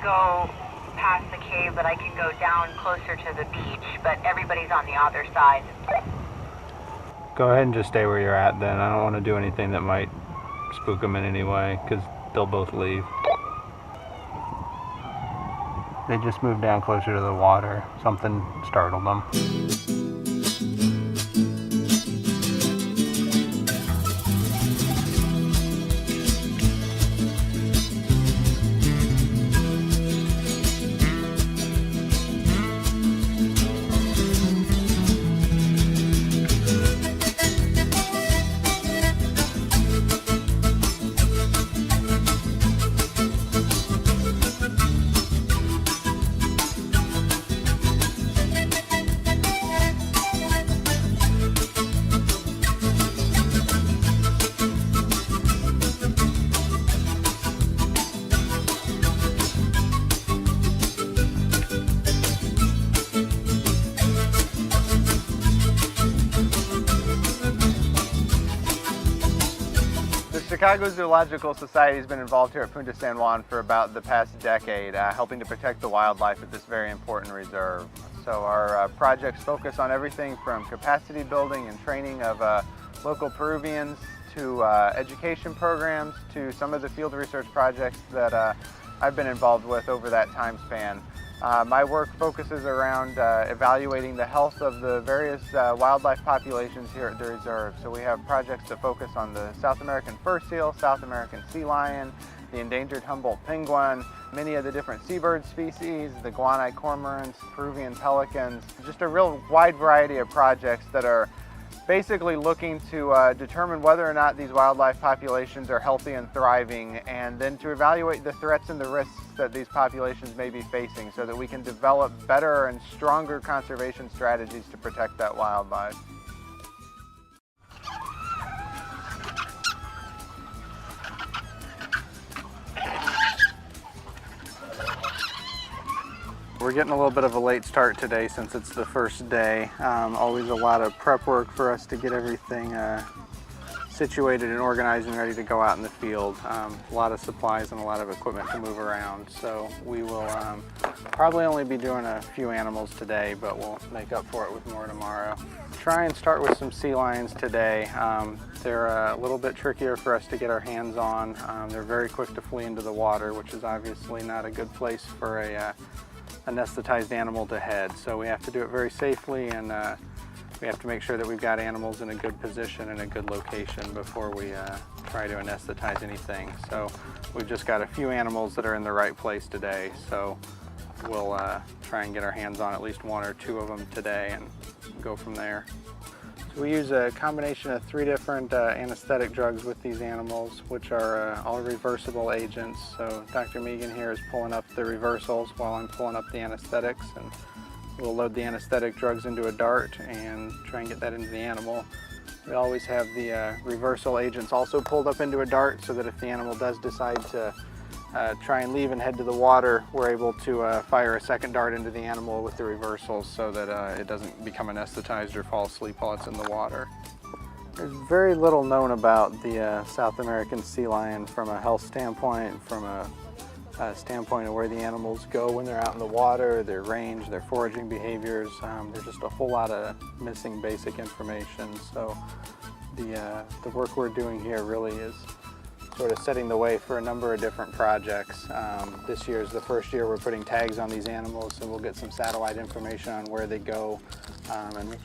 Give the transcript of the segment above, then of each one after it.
go past the cave, but I can go down closer to the beach, but everybody's on the other side. Go ahead and just stay where you're at then. I don't want to do anything that might spook them in any way, because they'll both leave. They just moved down closer to the water. Something startled them. The Chicago Zoological Society has been involved here at Punta San Juan for about the past decade, helping to protect the wildlife at this very important reserve. So our projects focus on everything from capacity building and training of local Peruvians to education programs to some of the field research projects that I've been involved with over that time span. My work focuses around evaluating the health of the various wildlife populations here at the reserve. So we have projects that focus on the South American fur seal, South American sea lion, the endangered Humboldt penguin, many of the different seabird species, the guaneye cormorants, Peruvian pelicans, just a real wide variety of projects that are basically looking to determine whether or not these wildlife populations are healthy and thriving, and then to evaluate the threats and the risks that these populations may be facing so that we can develop better and stronger conservation strategies to protect that wildlife. We're getting a little bit of a late start today since it's the first day. Always a lot of prep work for us to get everything situated and organized and ready to go out in the field. A lot of supplies and a lot of equipment to move around. So we will probably only be doing a few animals today, but we'll make up for it with more tomorrow. Try and start with some sea lions today. They're a little bit trickier for us to get our hands on. They're very quick to flee into the water, which is obviously not a good place for a anesthetized animal to head. So we have to do it very safely, and we have to make sure that we've got animals in a good position and a good location before we try to anesthetize anything. So we've just got a few animals that are in the right place today. So we'll try and get our hands on at least one or two of them today and go from there. So we use a combination of 3 different anesthetic drugs with these animals, which are all reversible agents. So Dr. Megan here is pulling up the reversals while I'm pulling up the anesthetics, and we'll load the anesthetic drugs into a dart and try and get that into the animal. We always have the reversal agents also pulled up into a dart so that if the animal does decide to try and leave and head to the water, we're able to fire a second dart into the animal with the reversals so that it doesn't become anesthetized or fall asleep while it's in the water. There's very little known about the South American sea lion from a health standpoint, from a standpoint of where the animals go when they're out in the water, their range, their foraging behaviors. There's just a whole lot of missing basic information. So the work we're doing here really is sort of setting the way for a number of different projects. This year is the first year we're putting tags on these animals, so we'll get some satellite information on where they go and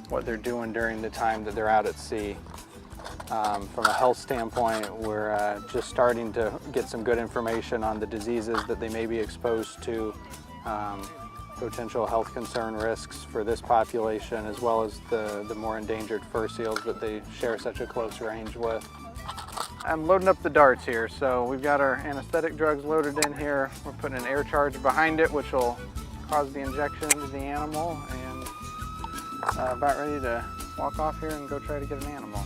what they're doing during the time that they're out at sea. From a health standpoint, we're just starting to get some good information on the diseases that they may be exposed to, potential health concern risks for this population, as well as the more endangered fur seals that they share such a close range with. I'm loading up the darts here, so we've got our anesthetic drugs loaded in here. We're putting an air charge behind it, which will cause the injection into the animal, and about ready to walk off here and go try to get an animal.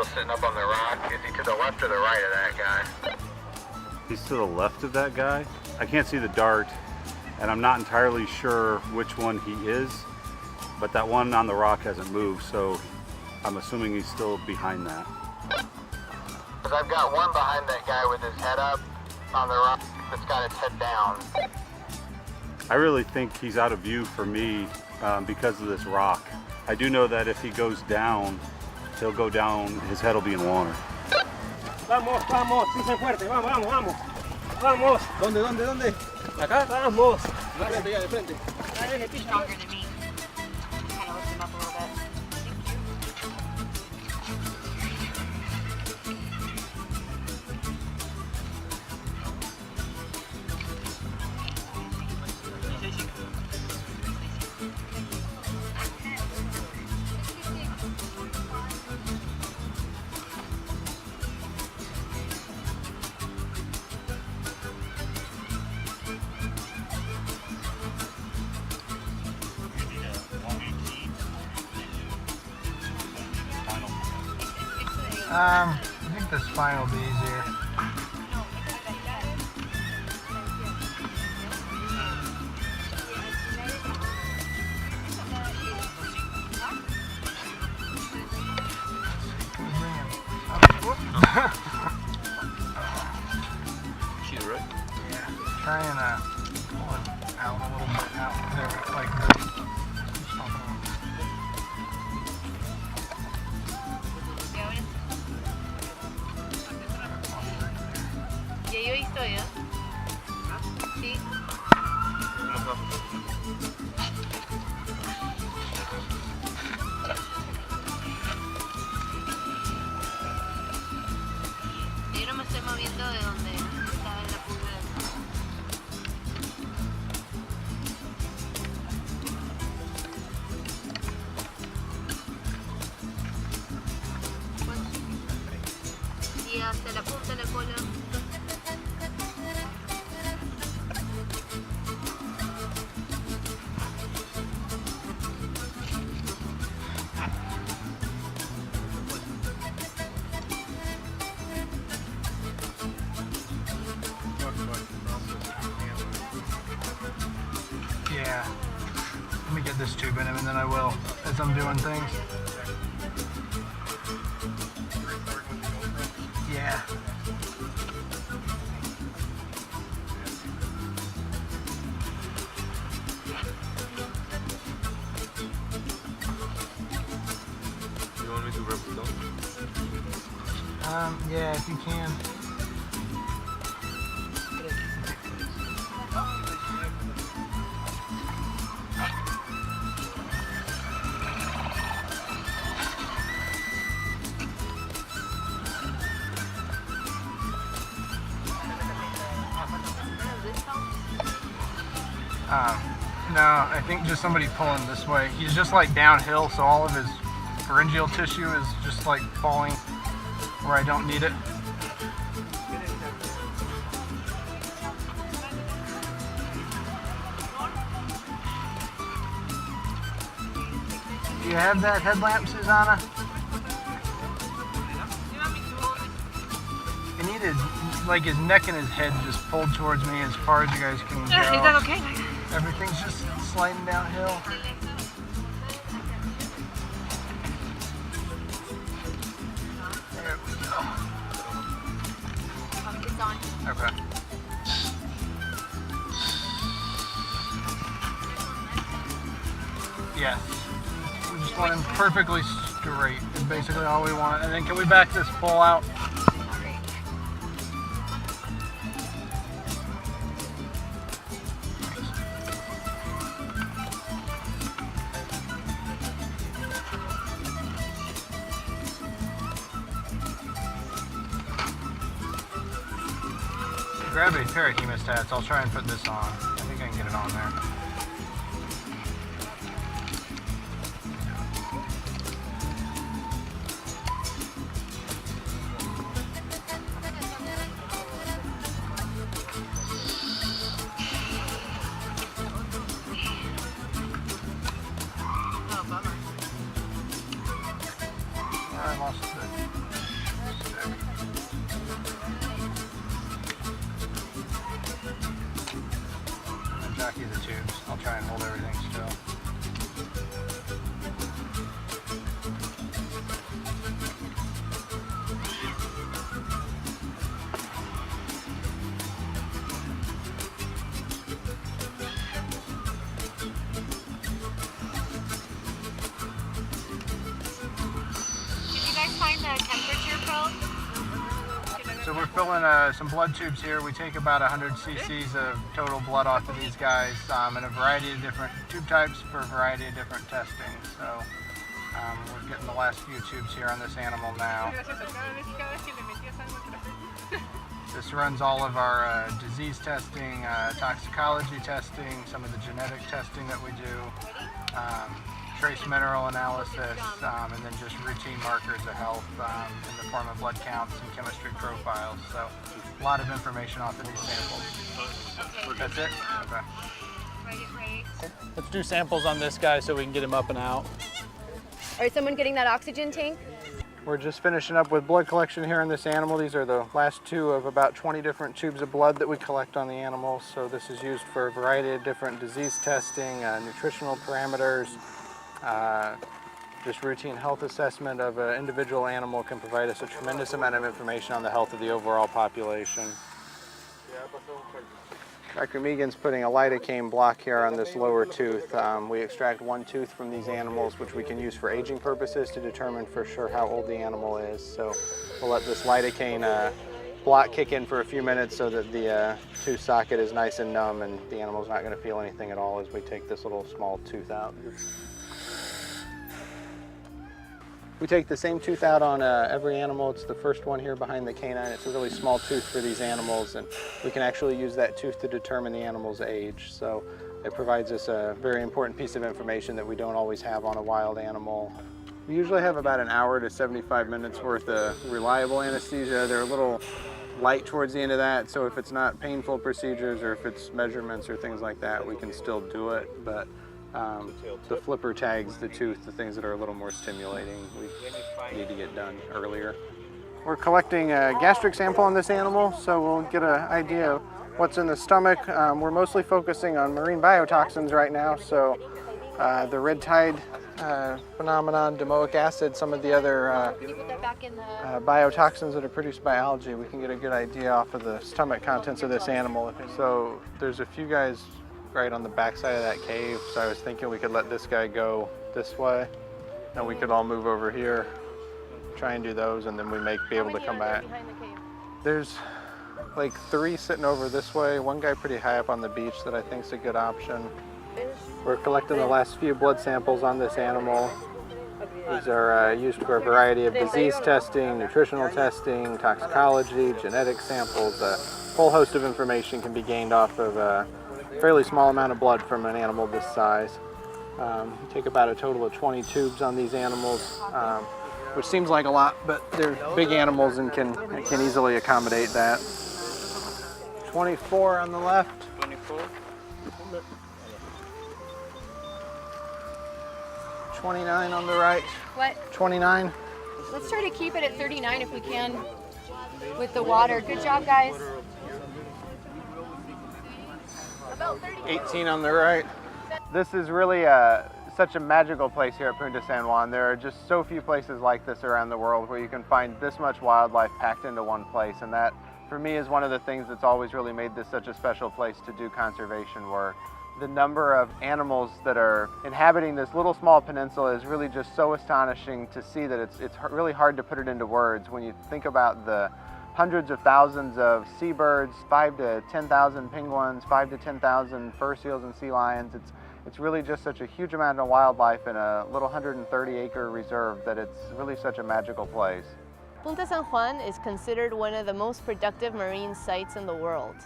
still sitting up on the rock. Is he to the left or the right of that guy? He's to the left of that guy. I can't see the dart, and I'm not entirely sure which one he is, but that one on the rock hasn't moved, so I'm assuming he's still behind that. Because I've got one behind that guy with his head up on the rock that's got his head down. I really think he's out of view for me because of this rock. I do know that if he goes down, he'll go down, his head will be in water. Vamos, vamos, pisen fuerte, vamos, vamos, vamos. Vamos. ¿Dónde? Acá, vamos. De frente, ya, de frente. Stronger than me. Kind of lift him up a little bit. I think the spine will be easier. Shoot, right? Yeah, try and pull it out a little bit out there, like this. Y ahí estoy, ¿eh? Sí. Yo no me estoy moviendo de donde estaba en la punta del... Y hasta la punta de la cola. Yeah. Let me get this tube in him and then I will, as I'm doing things. Yeah. You want me to rub it down? Yeah, if you can. No, I think just somebody pulling this way. He's just like downhill, so all of his pharyngeal tissue is just like falling where I don't need it. Do you have that headlamp, Susanna? I need his, like his neck and his head just pulled towards me as far as you guys can go. Is that okay? Everything's just sliding downhill. There we go. It's on. Okay. Yes. We just want him perfectly straight is basically all we want. And then can we back this pole out? Grab a pair of hemostats. I'll try and put this on. I think I can get it on there. Oh, bummer. I lost it. we're filling some blood tubes here. We take about 100 cc's of total blood off of these guys in a variety of different tube types for a variety of different testing. So we're getting the last few tubes here on this animal now. This runs all of our disease testing, toxicology testing, some of the genetic testing that we do, trace mineral analysis, and then just routine markers of health in the form of blood counts and chemistry profiles. So a lot of information off of these samples. That's it? Okay. Let's do samples on this guy so we can get him up and out. All right, someone getting that oxygen tank? We're just finishing up with blood collection here on this animal. These are the last two of about 20 different tubes of blood that we collect on the animal. So this is used for a variety of different disease testing, nutritional parameters, just routine health assessment of an individual animal can provide us a tremendous amount of information on the health of the overall population. Dr. Megan's putting a lidocaine block here on this lower tooth. We extract one tooth from these animals, which we can use for aging purposes to determine for sure how old the animal is. So we'll let this lidocaine block kick in for a few minutes so that the tooth socket is nice and numb and the animal's not going to feel anything at all as we take this little small tooth out. We take the same tooth out on every animal. It's the first one here behind the canine. It's a really small tooth for these animals, and we can actually use that tooth to determine the animal's age. So it provides us a very important piece of information that we don't always have on a wild animal. We usually have about an hour to 75 minutes worth of reliable anesthesia. They're a little light towards the end of that, so if it's not painful procedures or if it's measurements or things like that, we can still do it. But the flipper tags, the tooth, the things that are a little more stimulating, we need to get done earlier. We're collecting a gastric sample on this animal, so we'll get an idea of what's in the stomach. We're mostly focusing on marine biotoxins right now, so the red tide phenomenon, domoic acid, some of the other biotoxins that are produced by algae. We can get a good idea off of the stomach contents of this animal. So there's a few guys right on the back side of that cave, so I was thinking we could let this guy go this way and we could all move over here, try and do those, and then we may be able to come back. There's like 3 sitting over this way, one guy pretty high up on the beach that I think is a good option. We're collecting the last few blood samples on this animal. These are used for a variety of disease testing, nutritional testing, toxicology, genetic samples. A whole host of information can be gained off of a fairly small amount of blood from an animal this size. We take about a total of 20 tubes on these animals, which seems like a lot, but they're big animals and can easily accommodate that. 24 on the left. 24. 29 on the right. What? 29. Let's try to keep it at 39 if we can with the water. Good job, guys. About 18 on the right. This is really such a magical place here at Punta San Juan. There are just so few places like this around the world where you can find this much wildlife packed into one place, and that for me is one of the things that's always really made this such a special place to do conservation work. The number of animals that are inhabiting this little small peninsula is really just so astonishing to see that it's really hard to put it into words when you think about the hundreds of thousands of seabirds, 5,000 to 10,000 penguins, 5,000 to 10,000 fur seals and sea lions. It's really just such a huge amount of wildlife in a little 130-acre reserve that it's really such a magical place. Punta San Juan is considered one of the most productive marine sites in the world.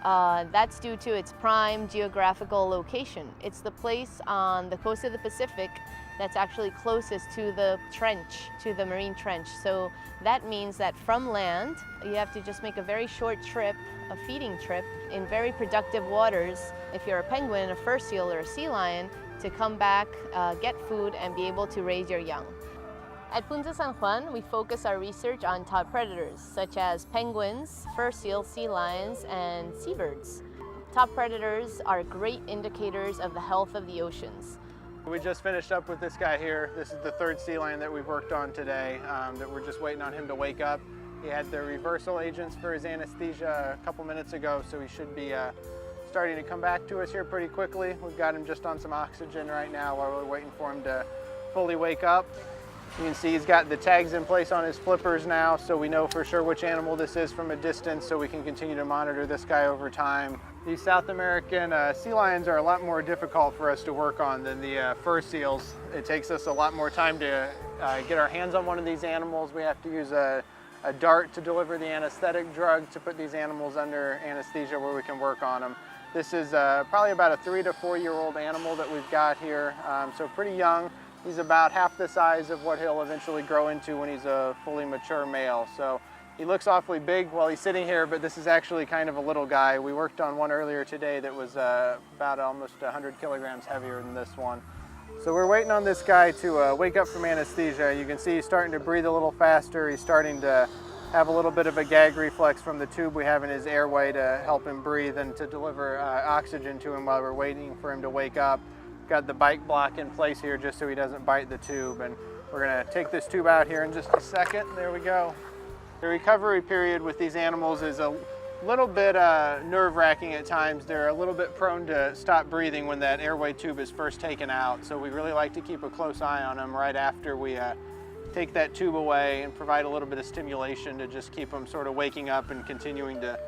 That's due to its prime geographical location. It's the place on the coast of the Pacific that's actually closest to the trench, to the marine trench. So that means that from land, you have to just make a very short trip, a feeding trip, in very productive waters, if you're a penguin, a fur seal, or a sea lion, to come back, get food, and be able to raise your young. At Punta San Juan, we focus our research on top predators, such as penguins, fur seals, sea lions, and seabirds. Top predators are great indicators of the health of the oceans. We just finished up with this guy here. This is the 3rd sea lion that we've worked on today, that we're just waiting on him to wake up. He had the reversal agents for his anesthesia a couple minutes ago, so he should be starting to come back to us here pretty quickly. We've got him just on some oxygen right now while we're waiting for him to fully wake up. You can see he's got the tags in place on his flippers now, so we know for sure which animal this is from a distance, so we can continue to monitor this guy over time. These South American sea lions are a lot more difficult for us to work on than the fur seals. It takes us a lot more time to get our hands on one of these animals. We have to use a dart to deliver the anesthetic drug to put these animals under anesthesia where we can work on them. This is probably about a 3 to 4 year old animal that we've got here, so pretty young. He's about half the size of what he'll eventually grow into when he's a fully mature male. So he looks awfully big while he's sitting here, but this is actually kind of a little guy. We worked on one earlier today that was about almost 100 kilograms heavier than this one. So we're waiting on this guy to wake up from anesthesia. You can see he's starting to breathe a little faster. He's starting to have a little bit of a gag reflex from the tube we have in his airway to help him breathe and to deliver oxygen to him while we're waiting for him to wake up. Got the bite block in place here just so he doesn't bite the tube, and we're gonna take this tube out here in just a second. There we go. The recovery period with these animals is a little bit nerve-wracking at times. They're a little bit prone to stop breathing when that airway tube is first taken out, so we really like to keep a close eye on them right after we take that tube away and provide a little bit of stimulation to just keep them sort of waking up and continuing to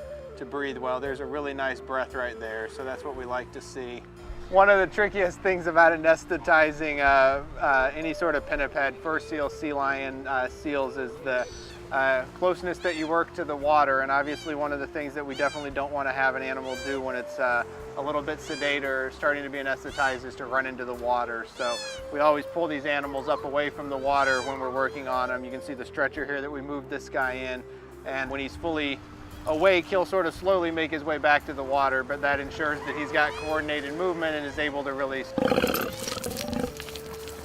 breathe well. There's a really nice breath right there, so that's what we like to see. One of the trickiest things about anesthetizing any sort of pinniped, fur seal, sea lion seals is the closeness that you work to the water. And obviously one of the things that we definitely don't want to have an animal do when it's a little bit sedate or starting to be anesthetized is to run into the water. So we always pull these animals up away from the water when we're working on them. You can see the stretcher here that we moved this guy in, and when he's fully awake, he'll sort of slowly make his way back to the water, but that ensures that he's got coordinated movement and is able to really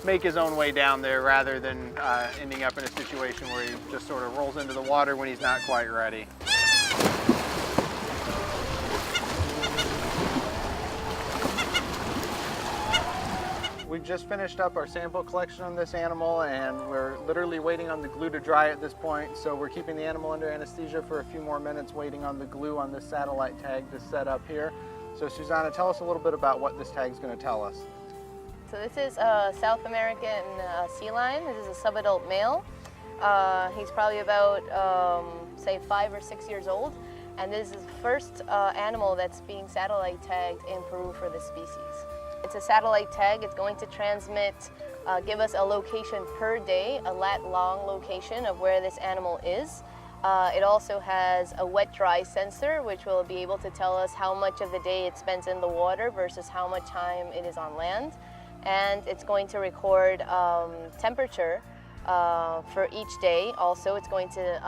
make his own way down there rather than ending up in a situation where he just sort of rolls into the water when he's not quite ready. We've just finished up our sample collection on this animal, and we're literally waiting on the glue to dry at this point. So we're keeping the animal under anesthesia for a few more minutes, waiting on the glue on this satellite tag to set up here. So Susanna, tell us a little bit about what this tag is going to tell us. So this is a South American sea lion. This is a subadult male. He's probably about, say, 5 or 6 years old. And this is the first animal that's being satellite tagged in Peru for this species. It's a satellite tag. It's going to transmit, give us a location per day, a lat-long location of where this animal is. It also has a wet-dry sensor, which will be able to tell us how much of the day it spends in the water versus how much time it is on land. And it's going to record temperature for each day. Also, it's going to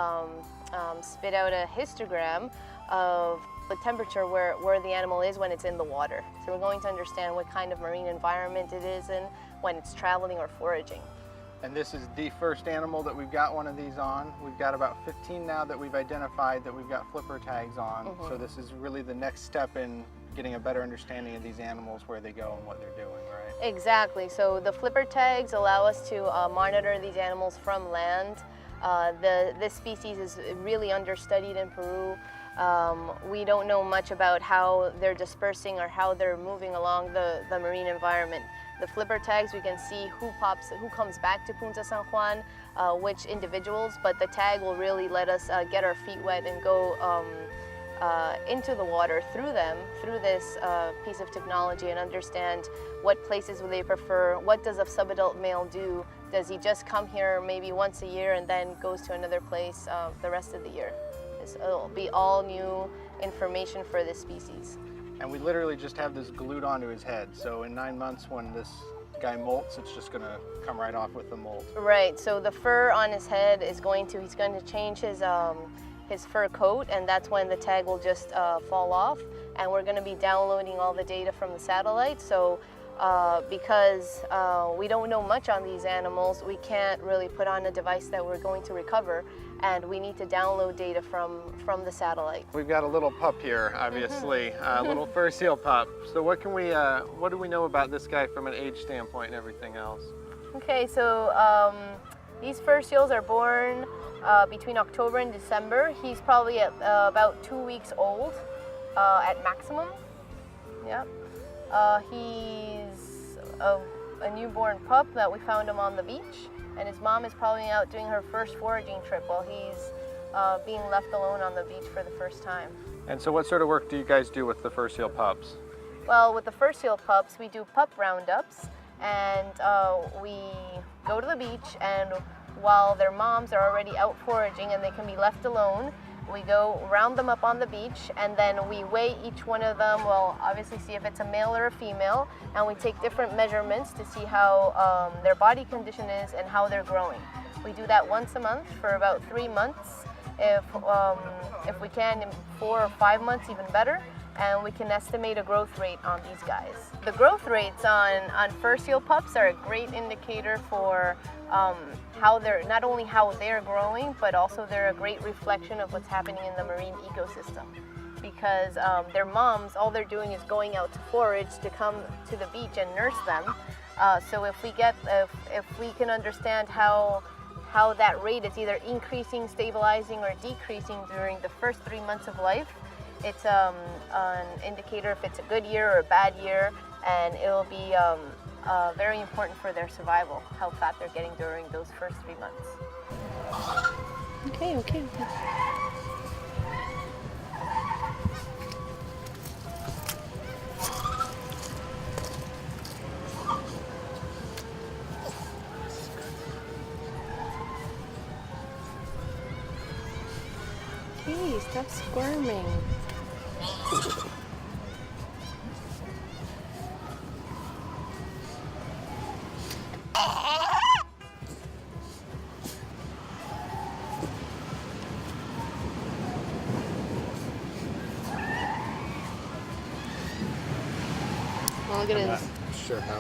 spit out a histogram of the temperature where the animal is when it's in the water. So we're going to understand what kind of marine environment it is in when it's traveling or foraging. And this is the first animal that we've got one of these on. We've got about 15 now that we've identified that we've got flipper tags on. Mm-hmm. So this is really the next step in getting a better understanding of these animals, where they go and what they're doing, right? Exactly. So the flipper tags allow us to monitor these animals from land. This species is really understudied in Peru. We don't know much about how they're dispersing or how they're moving along the marine environment. The flipper tags, we can see who comes back to Punta San Juan, which individuals, but the tag will really let us get our feet wet and go into the water through this piece of technology, and understand what places would they prefer, what does a subadult male do, does he just come here maybe once a year and then goes to another place the rest of the year. It'll be all new information for this species. And we literally just have this glued onto his head, so in 9 months when this guy molts, it's just gonna come right off with the molt. Right, so the fur on his head is he's going to change his fur coat, and that's when the tag will just fall off. And we're going to be downloading all the data from the satellite. So because we don't know much on these animals, we can't really put on a device that we're going to recover, and we need to download data from the satellite. We've got a little pup here, obviously, a little fur seal pup. So what do we know about this guy from an age standpoint and everything else? Okay, so these fur seals are born between October and December. He's probably at about 2 weeks old at maximum. Yeah. He's a newborn pup that we found him on the beach. and his mom is probably out doing her first foraging trip while he's being left alone on the beach for the first time. And so what sort of work do you guys do with the fur seal pups? Well, with the fur seal pups, we do pup roundups, and we go to the beach, and while their moms are already out foraging and they can be left alone, we go round them up on the beach, and then we weigh each one of them. We'll obviously see if it's a male or a female, and we take different measurements to see how their body condition is and how they're growing. We do that once a month for about 3 months. If we can, in 4 or 5 months, even better. And we can estimate a growth rate on these guys. The growth rates on fur seal pups are a great indicator for how they're, not only how they're growing, but also they're a great reflection of what's happening in the marine ecosystem. Because their moms, all they're doing is going out to forage to come to the beach and nurse them. So if we can understand how that rate is either increasing, stabilizing, or decreasing during the first 3 months of life, it's an indicator if it's a good year or a bad year, and it'll be very important for their survival, how fat they're getting during those first 3 months. Okay. Hey, stop squirming. Look at his. Sure how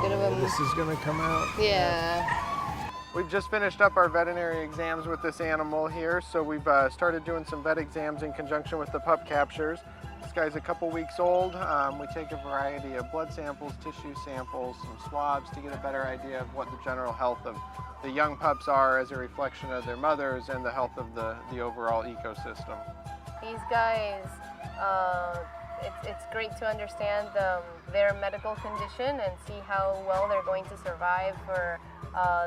good of a. this is gonna come out. Yeah. We've just finished up our veterinary exams with this animal here, so we've started doing some vet exams in conjunction with the pup captures. This guy's a couple weeks old. We take a variety of blood samples, tissue samples, some swabs to get a better idea of what the general health of the young pups are as a reflection of their mothers and the health of the overall ecosystem. These guys, it's great to understand their medical condition and see how well they're going to survive for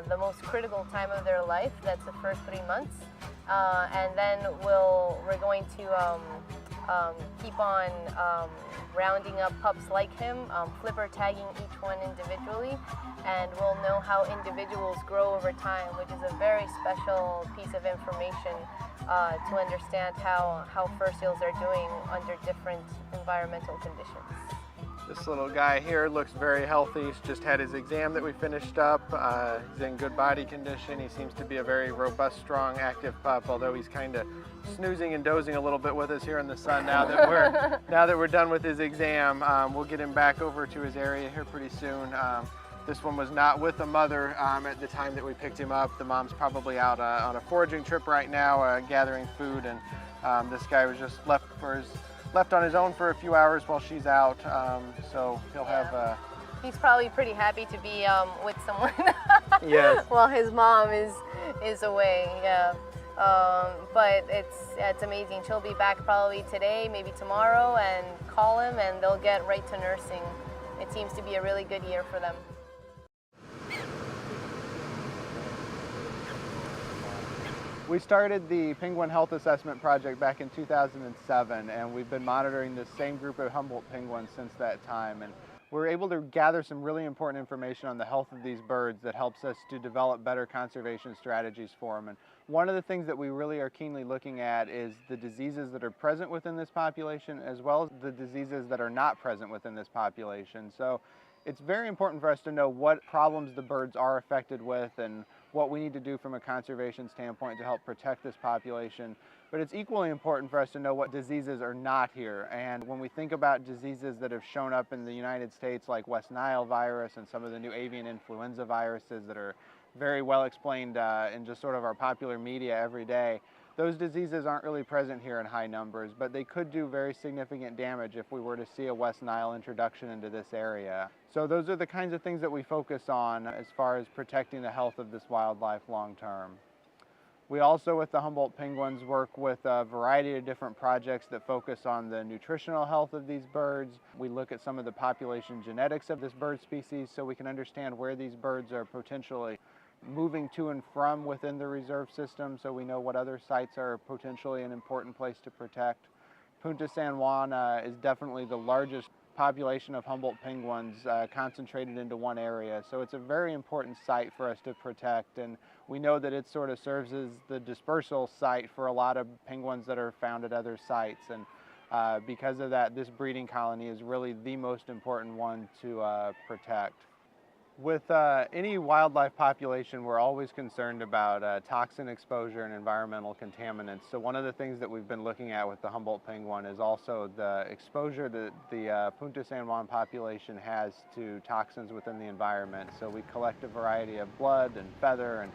the most critical time of their life. That's the first 3 months, and then we're going to keep on rounding up pups like him, flipper tagging each one individually, and we'll know how individuals grow over time, which is a very special piece of information to understand how fur seals are doing under different environmental conditions. This little guy here looks very healthy. He's just had his exam that we finished up. He's in good body condition. He seems to be a very robust, strong, active pup, although he's kind of snoozing and dozing a little bit with us here in the sun now that we're done with his exam. We'll get him back over to his area here pretty soon. This one was not with the mother at the time that we picked him up. The mom's probably out on a foraging trip right now, gathering food, and this guy was just left on his own for a few hours while she's out, so he'll have... He's probably pretty happy to be with someone Yes. while his mom is away, yeah. But it's amazing. She'll be back probably today, maybe tomorrow, and call him and they'll get right to nursing. It seems to be a really good year for them. We started the Penguin Health Assessment Project back in 2007, and we've been monitoring this same group of Humboldt penguins since that time. And we're able to gather some really important information on the health of these birds that helps us to develop better conservation strategies for them. And one of the things that we really are keenly looking at is the diseases that are present within this population, as well as the diseases that are not present within this population. So it's very important for us to know what problems the birds are affected with and what we need to do from a conservation standpoint to help protect this population. But it's equally important for us to know what diseases are not here. And when we think about diseases that have shown up in the United States, like West Nile virus and some of the new avian influenza viruses that are very well explained in just sort of our popular media every day, those diseases aren't really present here in high numbers, but they could do very significant damage if we were to see a West Nile introduction into this area. So those are the kinds of things that we focus on as far as protecting the health of this wildlife long term. We also, with the Humboldt penguins, work with a variety of different projects that focus on the nutritional health of these birds. We look at some of the population genetics of this bird species so we can understand where these birds are potentially moving to and from within the reserve system, so we know what other sites are potentially an important place to protect. Punta San Juan is definitely the largest population of Humboldt penguins concentrated into one area, so it's a very important site for us to protect, and we know that it sort of serves as the dispersal site for a lot of penguins that are found at other sites, and because of that, this breeding colony is really the most important one to protect. With any wildlife population, we're always concerned about toxin exposure and environmental contaminants. So one of the things that we've been looking at with the Humboldt penguin is also the exposure that the Punta San Juan population has to toxins within the environment. So we collect a variety of blood and feather and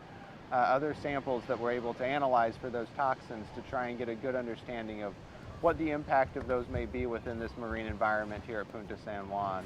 other samples that we're able to analyze for those toxins to try and get a good understanding of what the impact of those may be within this marine environment here at Punta San Juan.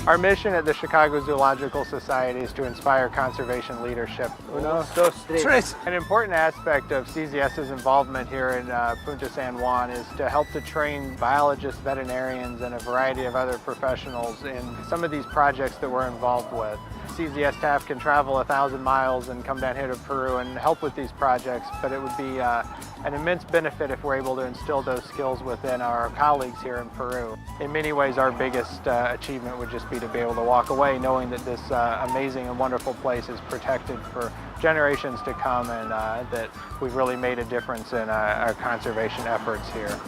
Our mission at the Chicago Zoological Society is to inspire conservation leadership. Uno, dos, tres. An important aspect of CZS's involvement here in Punta San Juan is to help to train biologists, veterinarians, and a variety of other professionals in some of these projects that we're involved with. CZS staff can travel 1,000 miles and come down here to Peru and help with these projects, but it would be an immense benefit if we're able to instill those skills within our colleagues here in Peru. In many ways, our biggest achievement would just be to be able to walk away knowing that this amazing and wonderful place is protected for generations to come, and that we've really made a difference in our conservation efforts here.